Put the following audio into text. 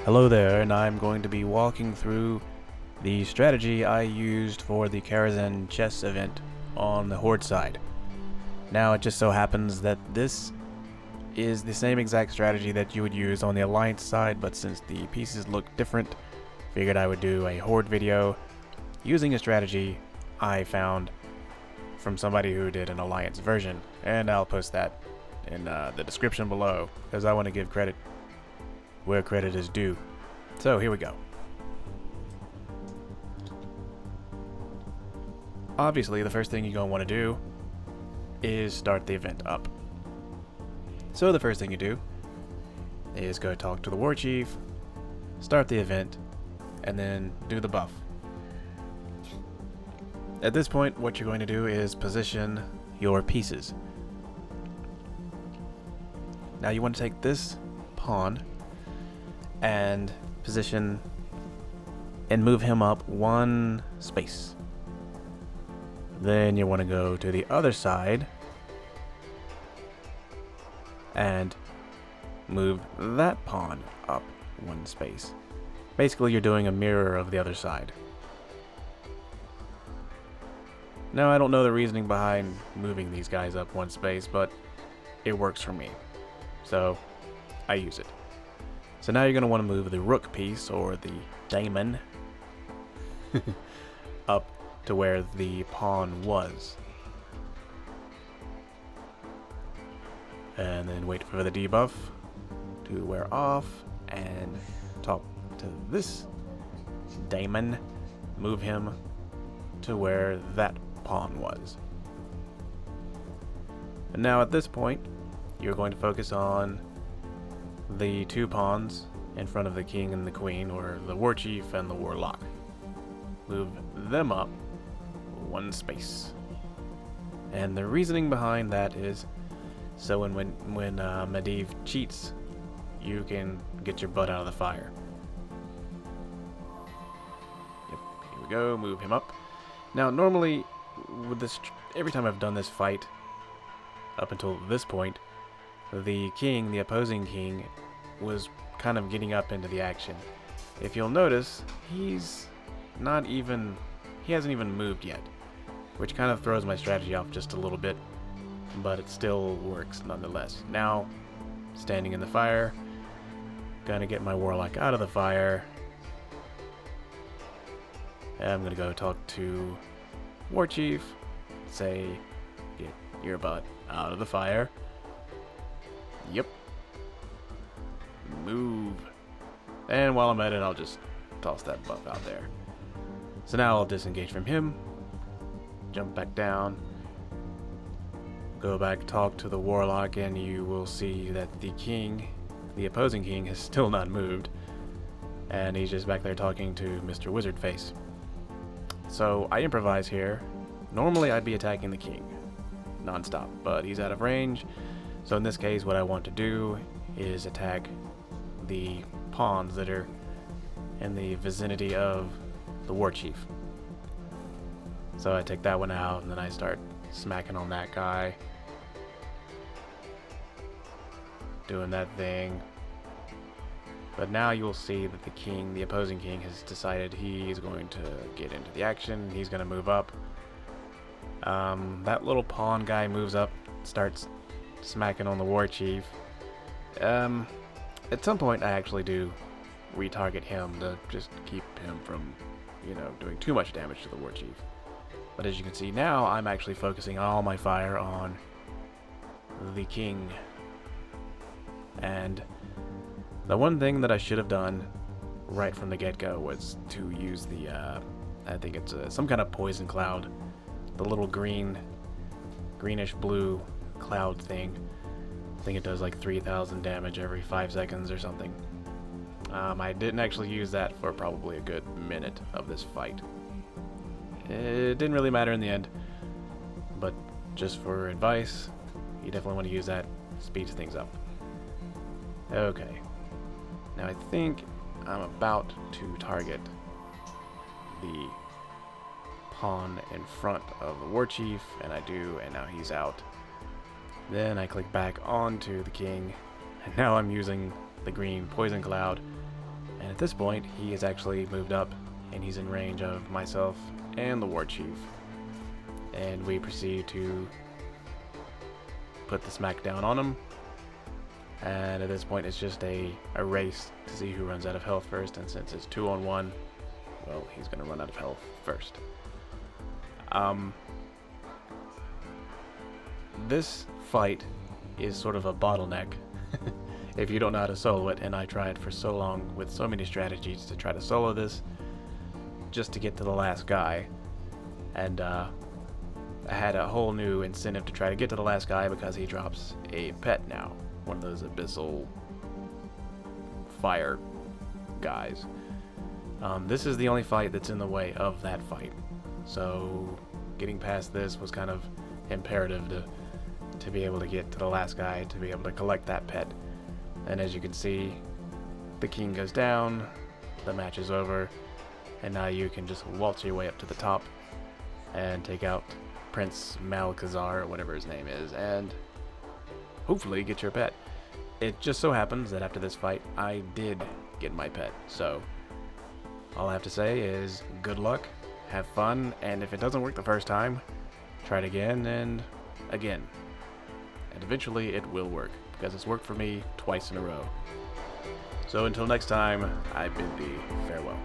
Hello there, and I'm going to be walking through the strategy I used for the Karazhan chess event on the Horde side. Now it just so happens that this is the same exact strategy that you would use on the Alliance side, but since the pieces look different, figured I would do a Horde video using a strategy I found from somebody who did an Alliance version, and I'll post that in the description below because I want to give credit where credit is due. So here we go. Obviously, the first thing you're going to want to do is start the event up. So the first thing you do is go talk to the war chief, start the event, and then do the buff. At this point, what you're going to do is position your pieces. Now you want to take this pawn and position and move him up one space. Then you want to go to the other side and move that pawn up one space. Basically, you're doing a mirror of the other side. Now, I don't know the reasoning behind moving these guys up one space, but it works for me, so I use it. So now you're going to want to move the rook piece, or the daemon, up to where the pawn was. And then wait for the debuff to wear off, and talk to this daemon, move him to where that pawn was. And now at this point, you're going to focus on the two pawns in front of the king and the queen, or the war chief and the warlock. Move them up one space. And the reasoning behind that is so when Medivh cheats, you can get your butt out of the fire. Yep, here we go, move him up. Now normally with this, every time I've done this fight up until this point, the king, the opposing king, was kind of getting up into the action. If you'll notice, he hasn't even moved yet, which kind of throws my strategy off just a little bit, but it still works nonetheless. Now, standing in the fire, gonna get my warlock out of the fire. And I'm gonna go talk to war chief, say, get your butt out of the fire. Yep. Move. And while I'm at it, I'll just toss that buff out there. So now I'll disengage from him, jump back down, go back, talk to the warlock, and you will see that the king, the opposing king, has still not moved, and he's just back there talking to Mr. Wizardface. So I improvise here. Normally I'd be attacking the king non-stop, but he's out of range. So in this case, what I want to do is attack the pawns that are in the vicinity of the war chief. So I take that one out, and then I start smacking on that guy, doing that thing. But now you'll see that the king, the opposing king, has decided he's going to get into the action. He's going to move up. That little pawn guy moves up, starts smacking on the war chief. At some point I actually do retarget him to just keep him from, doing too much damage to the war chief. But as you can see now, I'm actually focusing all my fire on the king. And the one thing that I should have done right from the get-go was to use the, I think it's some kind of poison cloud. The little greenish blue cloud thing. I think it does like 3,000 damage every 5 seconds or something. I didn't actually use that for probably a good minute of this fight. It didn't really matter in the end, but just for advice, you definitely want to use that. Speeds things up. Okay. Now I think I'm about to target the pawn in front of the war chief, and I do, and now he's out. Then I click back onto the king, and now I'm using the green poison cloud And at this point, he has actually moved up, and he's in range of myself and the war chief. And we proceed to put the smack down on him. And at this point, it's just a race to see who runs out of health first. And since it's 2-on-1, well, he's going to run out of health first. This fight is sort of a bottleneck if you don't know how to solo it, and I tried for so long with so many strategies to try to solo this just to get to the last guy, and I had a whole new incentive to try to get to the last guy because he drops a pet now, one of those abyssal fire guys. This is the only fight that's in the way of that fight, so getting past this was kind of imperative to be able to get to the last guy, to be able to collect that pet. And as you can see, the king goes down, the match is over, and now you can just waltz your way up to the top and take out Prince Malkazar, or whatever his name is, and hopefully get your pet. It just so happens that after this fight, I did get my pet, so all I have to say is good luck, have fun, and if it doesn't work the first time, try it again and again. And eventually it will work, because it's worked for me twice in a row. So until next time, I bid thee farewell.